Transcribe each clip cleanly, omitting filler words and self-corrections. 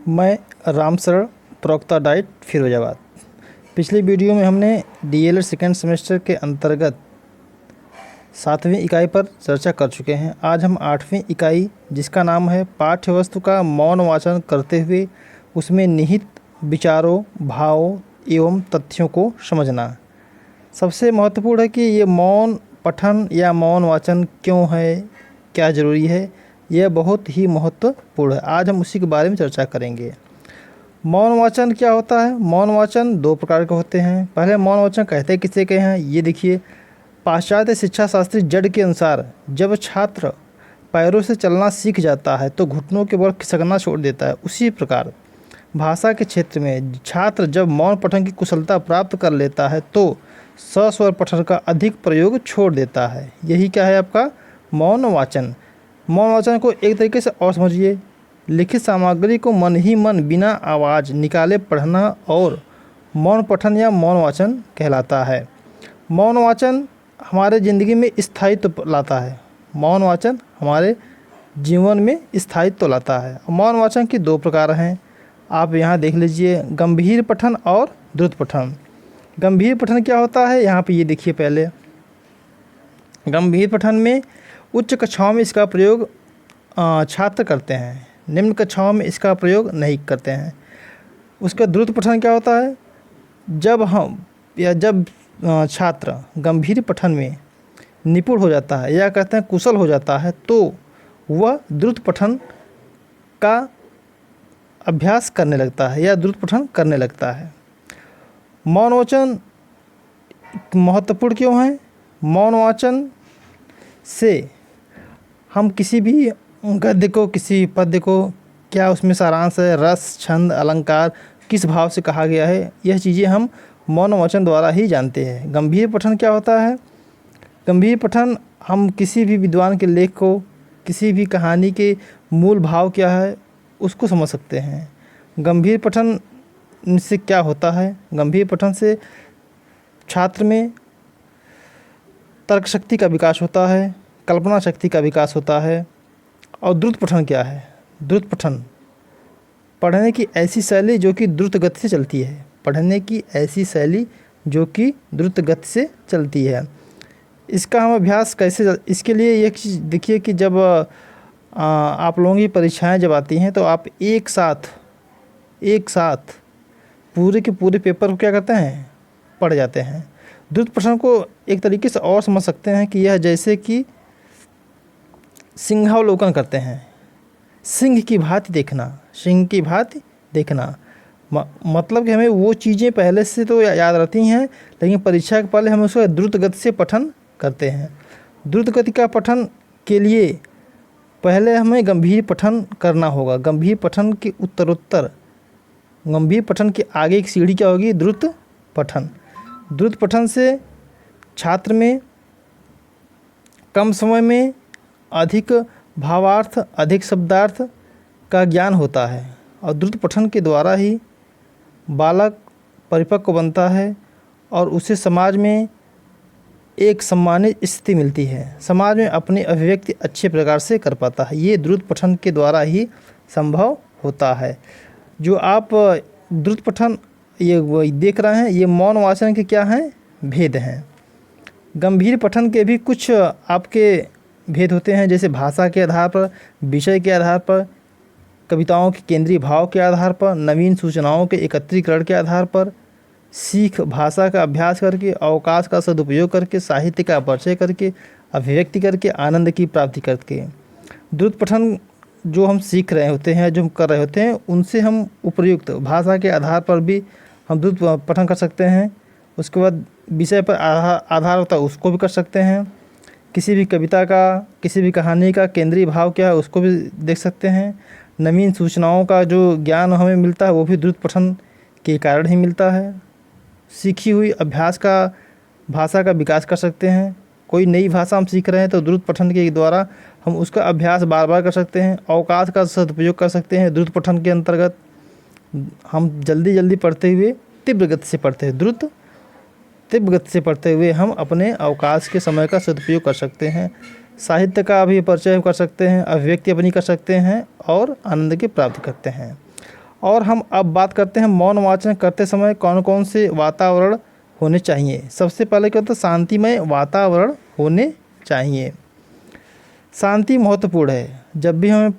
मैं रामशरण, प्रवक्ता डाइट फिरोजाबाद। पिछली वीडियो में हमने डीएलएड सेकेंड सेमेस्टर के अंतर्गत 7वीं इकाई पर चर्चा कर चुके हैं। आज हम 8वीं इकाई, जिसका नाम है पाठ्य वस्तु का मौन वाचन करते हुए उसमें निहित विचारों, भावों एवं तथ्यों को समझना। सबसे महत्वपूर्ण है कि ये मौन पठन या मौन वाचन क्यों है, क्या ज़रूरी है, यह बहुत ही महत्वपूर्ण है। आज हम उसी के बारे में चर्चा करेंगे। मौन वाचन क्या होता है? मौन वाचन दो प्रकार के होते हैं। पहले मौन वाचन कहते किसे कहे हैं, ये देखिए। पाश्चात्य शिक्षा शास्त्री जड़ के अनुसार जब छात्र पैरों से चलना सीख जाता है तो घुटनों के बल खिसकना छोड़ देता है। उसी प्रकार भाषा के क्षेत्र में छात्र जब मौन पठन की कुशलता प्राप्त कर लेता है तो सस्वर पठन का अधिक प्रयोग छोड़ देता है। यही क्या है आपका मौन वाचन। मौन वाचन को एक तरीके से और समझिए। लिखित सामग्री को मन ही मन बिना आवाज़ निकाले पढ़ना और मौन पठन या मौन वाचन कहलाता है। मौन वाचन हमारे ज़िंदगी में स्थायित्व लाता है। मौन वाचन हमारे जीवन में स्थायित्व लाता है। मौन वाचन की दो प्रकार हैं, आप यहाँ देख लीजिए। गंभीर पठन और द्रुत पठन। गंभीर पठन क्या होता है, यहाँ पे ये देखिए। पहले गंभीर पठन में उच्च कक्षाओं में इसका प्रयोग छात्र करते हैं, निम्न कक्षाओं में इसका प्रयोग नहीं करते हैं। उसका द्रुत पठन क्या होता है, जब छात्र गंभीर पठन में निपुण हो जाता है या कहते हैं कुशल हो जाता है तो वह द्रुत पठन का अभ्यास करने लगता है या द्रुत पठन करने लगता है। मौन वाचन महत्वपूर्ण क्यों है? मौन वाचन से हम किसी भी गद्य को, किसी पद्य को, क्या उसमें सारांश है, रस, छंद, अलंकार किस भाव से कहा गया है, यह चीज़ें हम मौन वाचन द्वारा ही जानते हैं। गंभीर पठन क्या होता है? गंभीर पठन हम किसी भी विद्वान के लेख को, किसी भी कहानी के मूल भाव क्या है उसको समझ सकते हैं। गंभीर पठन से क्या होता है? गंभीर पठन से छात्र में तर्क शक्ति का विकास होता है, कल्पना शक्ति का विकास होता है। और द्रुत पठन क्या है? द्रुत पठन पढ़ने की ऐसी शैली जो कि द्रुत गति से चलती है। पढ़ने की ऐसी शैली जो कि द्रुत गति से चलती है। इसका हम अभ्यास कैसे, इसके लिए एक चीज़ देखिए कि जब आप लोगों की परीक्षाएं जब आती हैं तो आप एक साथ पूरे के पूरे पेपर को क्या करते हैं, पढ़ जाते हैं। द्रुत पठन को एक तरीके से और समझ सकते हैं कि यह जैसे कि सिंहावलोकन करते हैं। सिंह की भांति देखना, सिंह की भांति देखना मतलब कि हमें वो चीज़ें पहले से तो याद रहती हैं, लेकिन परीक्षा के पहले हम उसको द्रुत गति से पठन करते हैं। द्रुत गति का पठन के लिए पहले हमें गंभीर पठन करना होगा। गंभीर पठन के उत्तरोत्तर, गंभीर पठन के आगे एक सीढ़ी क्या होगी, द्रुत पठन। द्रुत पठन से छात्र में कम समय में अधिक भावार्थ, अधिक शब्दार्थ का ज्ञान होता है। और द्रुत पठन के द्वारा ही बालक परिपक्व बनता है और उसे समाज में एक सम्मानित स्थिति मिलती है। समाज में अपनी अभिव्यक्ति अच्छे प्रकार से कर पाता है। ये द्रुत पठन के द्वारा ही संभव होता है। जो आप द्रुत पठन ये देख रहे हैं, ये मौन वाचन के क्या हैं, भेद हैं। गंभीर पठन के भी कुछ आपके भेद होते हैं, जैसे भाषा के आधार पर, विषय के आधार पर, कविताओं के केंद्रीय भाव के आधार पर, नवीन सूचनाओं के एकत्रीकरण के आधार पर, सीख भाषा का अभ्यास करके, अवकाश का सदुपयोग करके, साहित्य का परिचय करके, अभिव्यक्ति करके, आनंद की प्राप्ति करके। द्रुत पठन जो हम सीख रहे होते हैं, जो हम कर रहे होते हैं, उनसे हम उपयुक्त भाषा के आधार पर भी हम द्रुत पठन कर सकते हैं। उसके बाद विषय पर आधार होता है उसको भी कर सकते हैं। किसी भी कविता का, किसी भी कहानी का केंद्रीय भाव क्या है उसको भी देख सकते हैं। नवीन सूचनाओं का जो ज्ञान हमें मिलता है वो भी द्रुत पठन के कारण ही मिलता है। सीखी हुई अभ्यास का भाषा का विकास कर सकते हैं। कोई नई भाषा हम सीख रहे हैं तो द्रुत पठन के द्वारा हम उसका अभ्यास बार बार कर सकते हैं। अवकाश का सदुपयोग कर सकते हैं। द्रुत पठन के अंतर्गत हम जल्दी पढ़ते हुए तीव्र गति से पढ़ते हैं। द्रुत तीव्र गति से पढ़ते हुए हम अपने अवकाश के समय का सदुपयोग कर सकते हैं। साहित्य का भी परिचय कर सकते हैं, अभिव्यक्ति अपनी कर सकते हैं और आनंद की प्राप्ति करते हैं। और हम अब बात करते हैं मौन वाचन करते समय कौन कौन से वातावरण होने चाहिए। सबसे पहले क्या होता है, शांतिमय वातावरण होने चाहिए। शांति महत्वपूर्ण है। जब भी हमें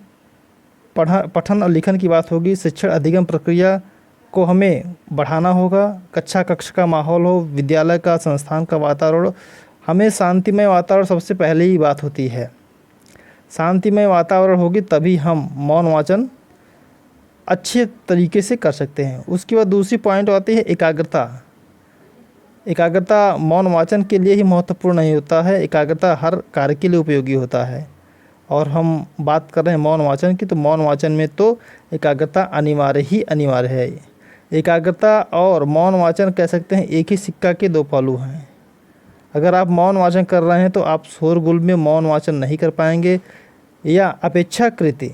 पठन और लिखन की बात होगी, शिक्षण अधिगम प्रक्रिया को हमें बढ़ाना होगा। कक्षा का माहौल हो, विद्यालय का, संस्थान का वातावरण, हमें शांतिमय वातावरण सबसे पहले ही बात होती है। शांतिमय वातावरण होगी तभी हम मौन वाचन अच्छे तरीके से कर सकते हैं। उसके बाद दूसरी पॉइंट आती है एकाग्रता। एकाग्रता मौन वाचन के लिए ही महत्वपूर्ण नहीं होता है, एकाग्रता हर कार्य के लिए उपयोगी होता है। और हम बात कर रहे हैं मौन वाचन की, तो मौन वाचन में तो एकाग्रता अनिवार्य ही अनिवार्य है। एकाग्रता और मौन वाचन कह सकते हैं एक ही सिक्का के दो पहलू हैं। अगर आप मौन वाचन कर रहे हैं तो आप शोरगुल में मौन वाचन नहीं कर पाएंगे, या अपेक्षाकृत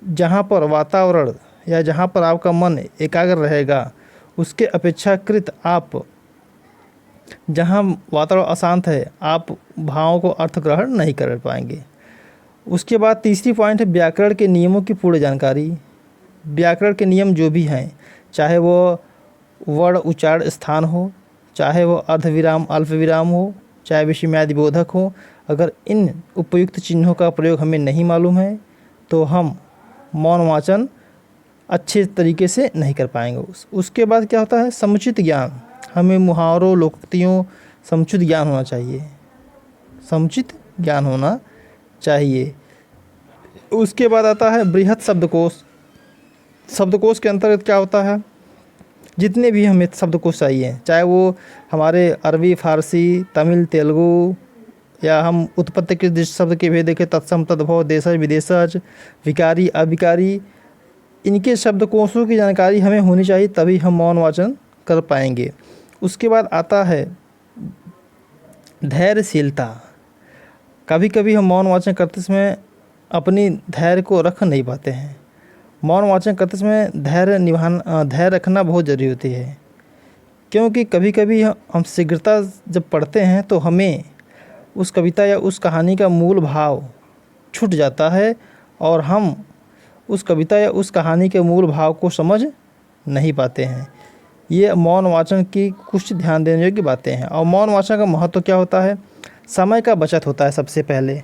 जहाँ पर वातावरण या जहाँ पर आपका मन एकाग्र रहेगा उसके अपेक्षाकृत आप जहाँ वातावरण अशांत है आप भावों को अर्थ ग्रहण नहीं कर पाएंगे। उसके बाद तीसरी पॉइंट है व्याकरण के नियमों की पूर्ण जानकारी। व्याकरण के नियम जो भी हैं, चाहे वो वर्ण उच्चारण स्थान हो, चाहे वो अर्धविराम अल्प विराम हो, चाहे विषयादि बोधक हो, अगर इन उपयुक्त चिन्हों का प्रयोग हमें नहीं मालूम है तो हम मौन वाचन अच्छे तरीके से नहीं कर पाएंगे। उसके बाद क्या होता है समुचित ज्ञान। हमें मुहावरों, लोकोक्तियों, समुचित ज्ञान होना चाहिए, समुचित ज्ञान होना चाहिए। उसके बाद आता है बृहत शब्दकोश। शब्दकोश के अंतर्गत क्या होता है, जितने भी हमें शब्दकोश चाहिए, चाहे वो हमारे अरबी, फारसी, तमिल, तेलुगु, या हम उत्पत्ति के दृष्टि शब्द के भेद देखें, तत्सम, तद्भव, देशज, विदेशज, विकारी, अविकारी, इनके शब्दकोशों की जानकारी हमें होनी चाहिए तभी हम मौन वाचन कर पाएंगे। उसके बाद आता है धैर्यशीलता। कभी कभी हम मौन वाचन करते समय अपनी धैर्य को रख नहीं पाते हैं। मौन वाचन करते समय धैर्य रखना बहुत ज़रूरी होती है, क्योंकि कभी कभी हम शीघ्रता जब पढ़ते हैं तो हमें उस कविता या उस कहानी का मूल भाव छूट जाता है और हम उस कविता या उस कहानी के मूल भाव को समझ नहीं पाते हैं। ये मौन वाचन की कुछ ध्यान देने योग्य बातें हैं। और मौन वाचन का महत्व क्या होता है, समय का बचत होता है। सबसे पहले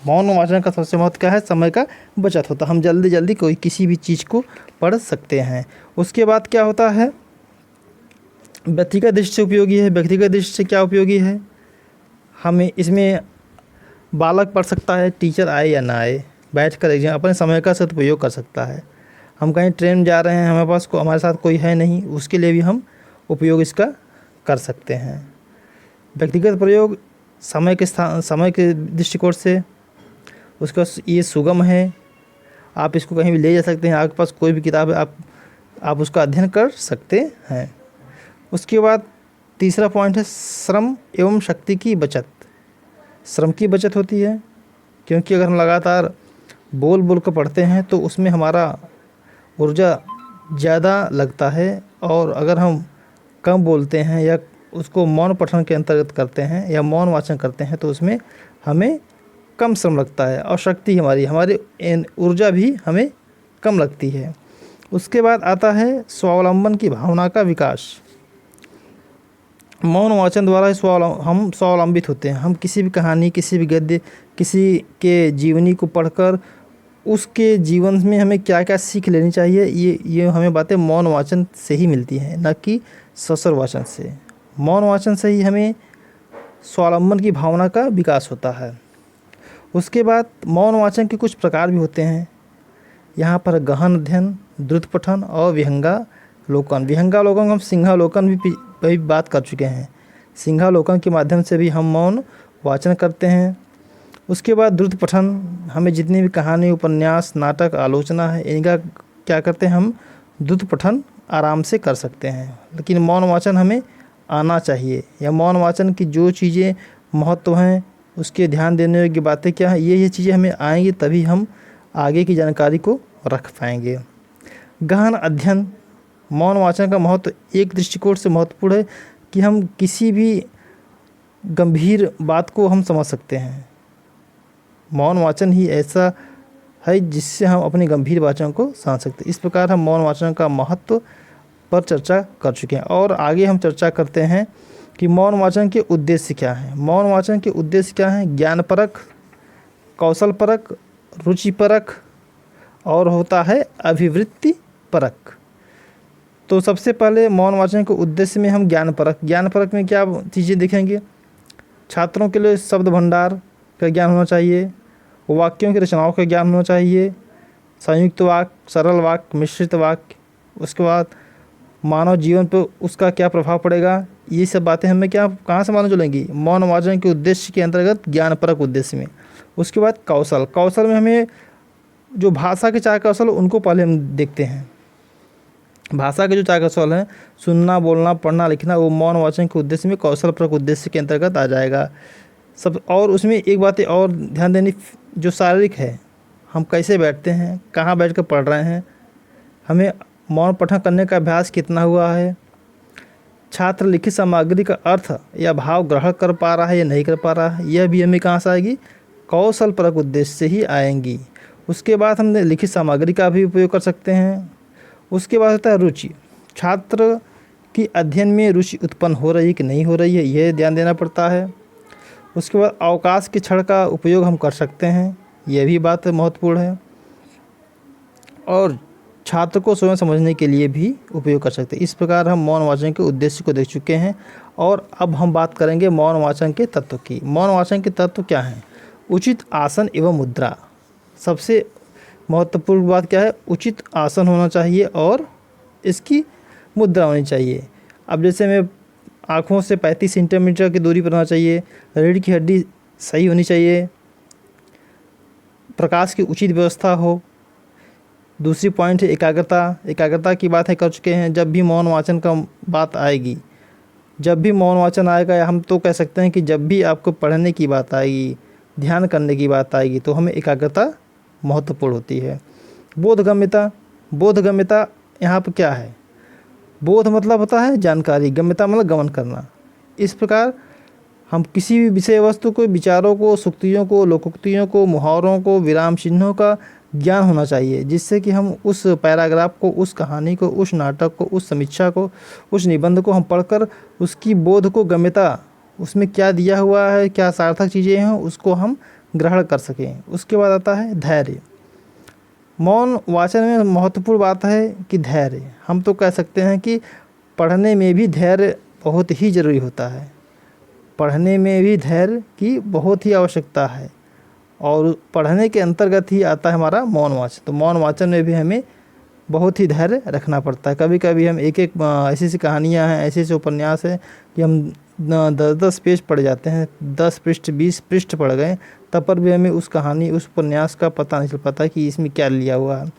मौन वाचन का सबसे महत्व क्या है, समय का बचत होता है। हम जल्दी जल्दी कोई किसी भी चीज़ को पढ़ सकते हैं। उसके बाद क्या होता है, व्यक्तिगत दृष्टि से उपयोगी है। व्यक्तिगत दृष्टि से क्या उपयोगी है, हमें इसमें बालक पढ़ सकता है, टीचर आए या ना आए, बैठ कर एग्जाम अपने समय का सदुपयोग कर सकता है। हम कहीं ट्रेन में जा रहे हैं, हमारे पास हमारे साथ कोई है नहीं, उसके लिए भी हम उपयोग इसका कर सकते हैं। व्यक्तिगत प्रयोग समय के दृष्टिकोण से उसका ये सुगम है। आप इसको कहीं भी ले जा सकते हैं, आपके पास कोई भी किताब है आप उसका अध्ययन कर सकते हैं। उसके बाद तीसरा पॉइंट है श्रम एवं शक्ति की बचत। श्रम की बचत होती है, क्योंकि अगर हम लगातार बोल बोल कर पढ़ते हैं तो उसमें हमारा ऊर्जा ज़्यादा लगता है, और अगर हम कम बोलते हैं या उसको मौन पठन के अंतर्गत करते हैं या मौन वाचन करते हैं तो उसमें हमें कम श्रम लगता है और शक्ति हमारी ऊर्जा भी हमें कम लगती है। उसके बाद आता है स्वावलंबन की भावना का विकास। मौन वाचन द्वारा हम स्वावलंबित होते हैं। हम किसी भी कहानी, किसी भी गद्य, किसी के जीवनी को पढ़कर उसके जीवन में हमें क्या क्या सीख लेनी चाहिए, ये हमें बातें मौन वाचन से ही मिलती हैं, न कि सशर वाचन से। मौन वाचन से ही हमें स्वावलंबन की भावना का विकास होता है। उसके बाद मौन वाचन के कुछ प्रकार भी होते हैं। यहाँ पर गहन अध्ययन, द्रुत पठन और विहंगालोकन। विहंगालोकन हम सिंहालोकन भी बात कर चुके हैं। सिंहालोकन के माध्यम से भी हम मौन वाचन करते हैं। उसके बाद द्रुत पठन, हमें जितनी भी कहानी, उपन्यास, नाटक, आलोचना है, इनका क्या करते हैं हम द्रुत पठन आराम से कर सकते हैं। लेकिन मौन वाचन हमें आना चाहिए, या मौन वाचन की जो चीज़ें महत्व हैं उसके ध्यान देने योग्य बातें क्या हैं, ये चीज़ें हमें आएंगी तभी हम आगे की जानकारी को रख पाएंगे। गहन अध्ययन, मौन वाचन का महत्व एक दृष्टिकोण से महत्वपूर्ण है कि हम किसी भी गंभीर बात को हम समझ सकते हैं। मौन वाचन ही ऐसा है जिससे हम अपनी गंभीर वाचन को समझ सकते हैं। इस प्रकार हम मौन वाचन का महत्व पर चर्चा कर चुके हैं और आगे हम चर्चा करते हैं कि मौन वाचन के उद्देश्य क्या हैं। मौन वाचन के उद्देश्य क्या हैं? ज्ञानपरक, कौशलपरक, रुचिपरक और होता है अभिवृत्ति परक। तो सबसे पहले मौन वाचन के उद्देश्य में हम ज्ञानपरक में क्या चीज़ें देखेंगे? छात्रों के लिए शब्द भंडार का ज्ञान होना चाहिए, वाक्यों की रचनाओं का ज्ञान होना चाहिए, संयुक्त वाक्य, सरल वाक्य, मिश्रित वाक्य, उसके बाद मानव जीवन पर उसका क्या प्रभाव पड़ेगा, ये सब बातें हमें कहाँ से मालूम चलेंगी? मौन वाचन के उद्देश्य के अंतर्गत ज्ञानपरक उद्देश्य में। उसके बाद कौशल में हमें जो भाषा के 4 कौशल उनको पहले हम देखते हैं। भाषा के जो 4 कौशल हैं, सुनना, बोलना, पढ़ना, लिखना, वो मौन वाचन के उद्देश्य में कौशलपरक उद्देश्य के अंतर्गत आ जाएगा सब। और उसमें एक बात और ध्यान देनी, जो शारीरिक है, हम कैसे बैठते हैं, कहाँ बैठ कर पढ़ रहे हैं, हमें मौन पठन करने का अभ्यास कितना हुआ है, छात्र लिखित सामग्री का अर्थ या भाव ग्रहण कर पा रहा है या नहीं कर पा रहा है, यह भी हमें कहाँ से आएगी? कौशलपरक उद्देश्य से ही आएंगी। उसके बाद हम लिखित सामग्री का भी उपयोग कर सकते हैं। उसके बाद होता है रुचि। छात्र की अध्ययन में रुचि उत्पन्न हो रही है कि नहीं हो रही है, यह ध्यान देना पड़ता है। उसके बाद अवकाश के क्षण का उपयोग हम कर सकते हैं, यह भी बात महत्वपूर्ण है। और छात्र को स्वयं समझने के लिए भी उपयोग कर सकते हैं। इस प्रकार हम मौन वाचन के उद्देश्य को देख चुके हैं और अब हम बात करेंगे मौन वाचन के तत्व की। मौन वाचन के तत्व क्या हैं? उचित आसन एवं मुद्रा। सबसे महत्वपूर्ण बात क्या है? उचित आसन होना चाहिए और इसकी मुद्रा होनी चाहिए। अब जैसे मैं आँखों से 35 सेंटीमीटर की दूरी पर होना चाहिए, रीढ़ की हड्डी सही होनी चाहिए, प्रकाश की उचित व्यवस्था हो। दूसरी पॉइंट है एकाग्रता की बात है कर चुके हैं। जब भी मौन वाचन का बात आएगी, जब भी मौन वाचन आएगा, या हम तो कह सकते हैं कि जब भी आपको पढ़ने की बात आएगी, ध्यान करने की बात आएगी, तो हमें एकाग्रता महत्वपूर्ण होती है। बोधगम्यता यहाँ पर क्या है? बोध मतलब होता है जानकारी, गम्यता मतलब गमन करना। इस प्रकार हम किसी भी विषय वस्तु को, विचारों को, सूक्तियों को, लोकोक्तियों को, मुहावरों को, विराम चिन्हों का ज्ञान होना चाहिए, जिससे कि हम उस पैराग्राफ को, उस कहानी को, उस नाटक को, उस समीक्षा को, उस निबंध को हम पढ़कर उसकी बोध को, गम्यता, उसमें क्या दिया हुआ है, क्या सार्थक चीज़ें हैं, उसको हम ग्रहण कर सकें। उसके बाद आता है धैर्य। मौन वाचन में महत्वपूर्ण बात है कि धैर्य। हम तो कह सकते हैं कि पढ़ने में भी धैर्य बहुत ही ज़रूरी होता है। पढ़ने में भी धैर्य की बहुत ही आवश्यकता है और पढ़ने के अंतर्गत ही आता है हमारा मौन वाचन। तो मौन वाचन में भी हमें बहुत ही धैर्य रखना पड़ता है। कभी कभी हम एक ऐसी ऐसी कहानियाँ हैं, ऐसे ऐसे उपन्यास हैं कि हम 10-10 पेज पढ़ जाते हैं, 10 पृष्ठ 20 पृष्ठ पढ़ गए, तब पर भी हमें उस कहानी, उस उपन्यास का पता नहीं चल पाता कि इसमें क्या लिया हुआ है।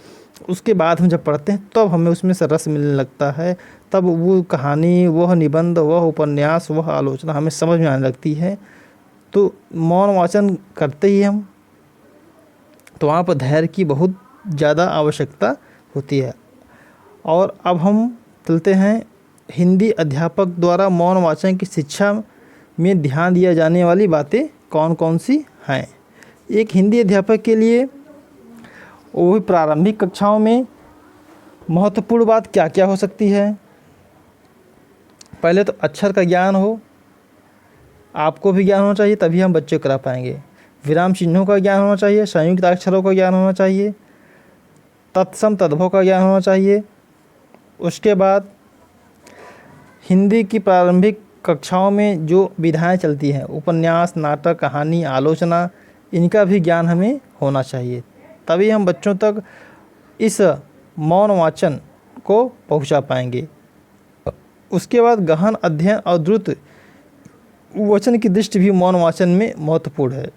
उसके बाद हम जब पढ़ते हैं तब हमें उसमें से रस मिलने लगता है, तब वो कहानी, वह निबंध, वह उपन्यास, वह आलोचना हमें समझ में आने लगती है। तो मौन वाचन करते ही हम, तो वहाँ पर धैर्य की बहुत ज़्यादा आवश्यकता होती है। और अब हम चलते हैं हिंदी अध्यापक द्वारा मौन वाचन की शिक्षा में ध्यान दिया जाने वाली बातें कौन कौन सी हैं। एक हिंदी अध्यापक के लिए वो भी प्रारंभिक कक्षाओं में महत्वपूर्ण बात क्या क्या हो सकती है? पहले तो अक्षर का ज्ञान हो, आपको भी ज्ञान होना चाहिए, तभी हम बच्चे को करा पाएंगे। विराम चिन्हों का ज्ञान होना चाहिए, संयुक्त अक्षरों का ज्ञान होना चाहिए, तत्सम तद्भव का ज्ञान होना चाहिए। उसके बाद हिंदी की प्रारंभिक कक्षाओं में जो विधाएं चलती हैं, उपन्यास, नाटक, कहानी, आलोचना, इनका भी ज्ञान हमें होना चाहिए, तभी हम बच्चों तक इस मौन वाचन को पहुंचा पाएंगे। उसके बाद गहन अध्ययन और द्रुत वचन की दृष्टि भी मौन वाचन में महत्वपूर्ण है।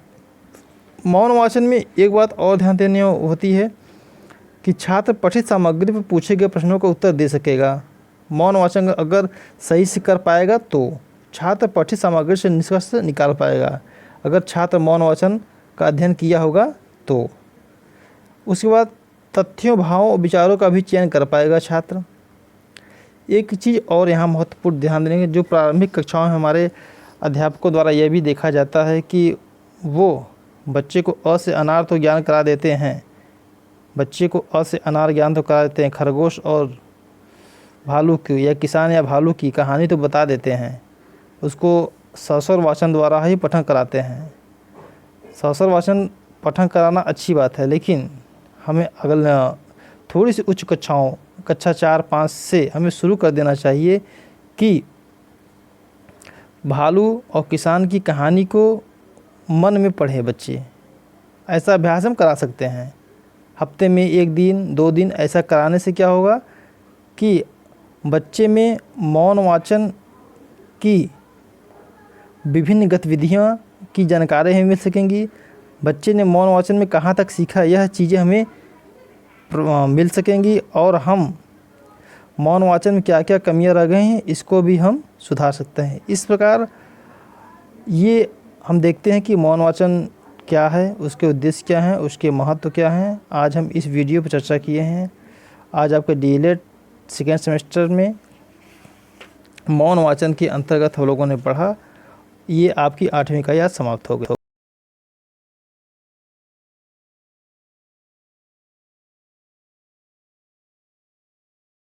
मौन वाचन में एक बात और ध्यान देनी होती है कि छात्र पठित सामग्री पर पूछे गए प्रश्नों का उत्तर दे सकेगा। मौन वाचन अगर सही से कर पाएगा तो छात्र पठित सामग्री से निष्कर्ष निकाल पाएगा, अगर छात्र मौन वाचन का अध्ययन किया होगा तो। उसके बाद तथ्यों, भावों और विचारों का भी चयन कर पाएगा छात्र। एक चीज़ और यहाँ महत्वपूर्ण ध्यान देने की, जो प्रारंभिक कक्षाओं में हमारे अध्यापकों द्वारा यह भी देखा जाता है कि वो बच्चे को अ से अनार तो ज्ञान करा देते हैं, बच्चे को अ से अनार ज्ञान तो करा देते हैं, खरगोश और भालू की या किसान या भालू की कहानी तो बता देते हैं, उसको सस्वर वाचन द्वारा ही पठन कराते हैं। सस्वर वाचन पठन कराना अच्छी बात है, लेकिन हमें अगल थोड़ी सी उच्च कक्षाओं कक्षा 4-5 से हमें शुरू कर देना चाहिए कि भालू और किसान की कहानी को मन में पढ़े बच्चे। ऐसा अभ्यास हम करा सकते हैं, हफ्ते में 1 दिन 2 दिन ऐसा कराने से क्या होगा कि बच्चे में मौन वाचन की विभिन्न गतिविधियाँ की जानकारी हमें मिल सकेंगी। बच्चे ने मौन वाचन में कहाँ तक सीखा, यह चीज़ें हमें मिल सकेंगी और हम मौन वाचन में क्या क्या कमियां रह गई हैं इसको भी हम सुधार सकते हैं। इस प्रकार ये हम देखते हैं कि मौन वाचन क्या है, उसके उद्देश्य क्या हैं, उसके महत्व क्या हैं। आज हम इस वीडियो पर चर्चा किए हैं। आज आपके डीएलएड सेकेंड सेमेस्टर में मौन वाचन के अंतर्गत हम लोगों ने पढ़ा। ये आपकी 8वीं का आज समाप्त हो गई।